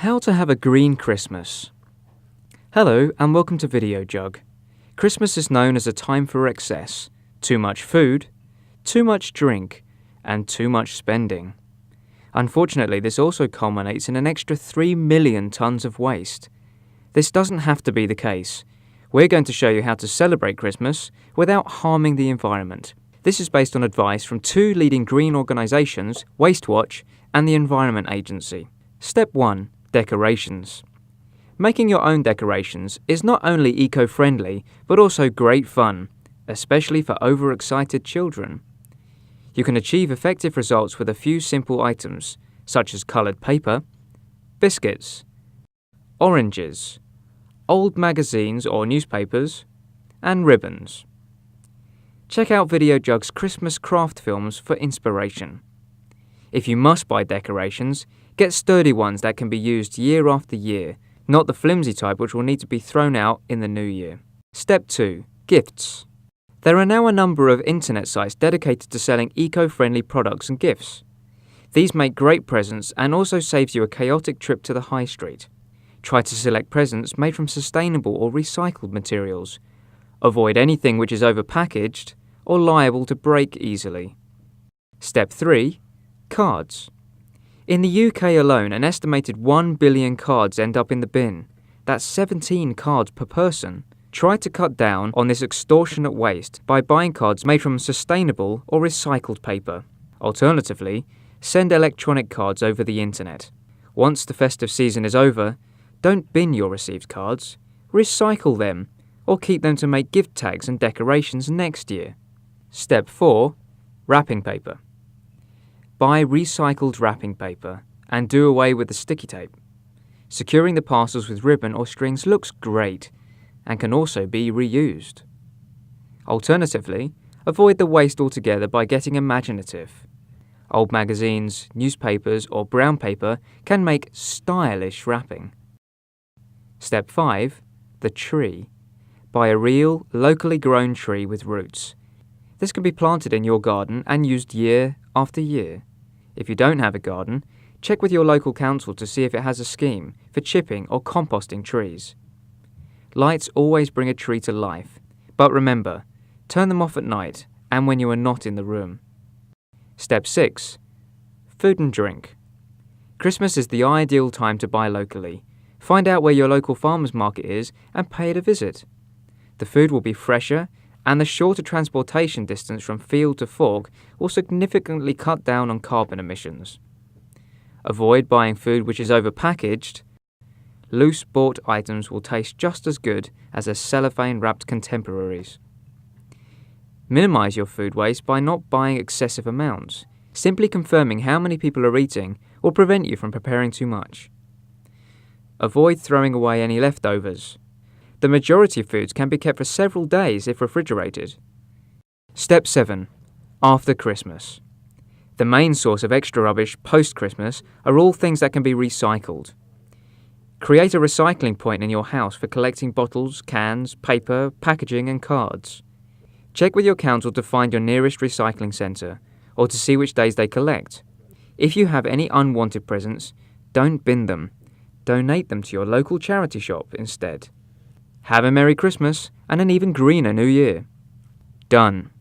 How to have a green Christmas. Hello and welcome to Videojug. Christmas is known as a time for excess, too much food, too much drink, and too much spending. Unfortunately, this also culminates in an extra 3 million tons of waste. This doesn't have to be the case. We're going to show you how to celebrate Christmas without harming the environment. This is based on advice from two leading green organisations, WasteWatch and the Environment Agency. Step 1. Decorations. Making your own decorations is not only eco-friendly, but also great fun, especially for overexcited children. You can achieve effective results with a few simple items, such as coloured paper, biscuits, oranges, old magazines or newspapers, and ribbons. Check out Videojug's Christmas craft films for inspiration. If you must buy decorations, get sturdy ones that can be used year after year, not the flimsy type which will need to be thrown out in the new year. Step 2. Gifts. There are now a number of internet sites dedicated to selling eco-friendly products and gifts. These make great presents and also saves you a chaotic trip to the high street. Try to select presents made from sustainable or recycled materials. Avoid anything which is overpackaged or liable to break easily. Step 3. Cards. In the UK alone, an estimated 1 billion cards end up in the bin. That's 17 cards per person. Try to cut down on this extortionate waste by buying cards made from sustainable or recycled paper. Alternatively, send electronic cards over the internet. Once the festive season is over, don't bin your received cards. Recycle them or keep them to make gift tags and decorations next year. Step 4. Wrapping paper. Buy recycled wrapping paper and do away with the sticky tape. Securing the parcels with ribbon or strings looks great and can also be reused. Alternatively, avoid the waste altogether by getting imaginative. Old magazines, newspapers or brown paper can make stylish wrapping. Step 5. The tree. Buy a real, locally grown tree with roots. This can be planted in your garden and used year after year. If you don't have a garden, check with your local council to see if it has a scheme for chipping or composting trees. Lights always bring a tree to life, but remember, turn them off at night and when you are not in the room. Step 6. Food and drink. Christmas is the ideal time to buy locally. Find out where your local farmers market is and pay it a visit. The food will be fresher, and the shorter transportation distance from field to fork will significantly cut down on carbon emissions. Avoid buying food which is overpackaged. Loose bought items will taste just as good as their cellophane-wrapped contemporaries. Minimize your food waste by not buying excessive amounts. Simply confirming how many people are eating will prevent you from preparing too much. Avoid throwing away any leftovers. The majority of foods can be kept for several days if refrigerated. Step 7. After Christmas. The main source of extra rubbish post-Christmas are all things that can be recycled. Create a recycling point in your house for collecting bottles, cans, paper, packaging and cards. Check with your council to find your nearest recycling centre or to see which days they collect. If you have any unwanted presents, don't bin them. Donate them to your local charity shop instead. Have a Merry Christmas and an even greener New Year. Done.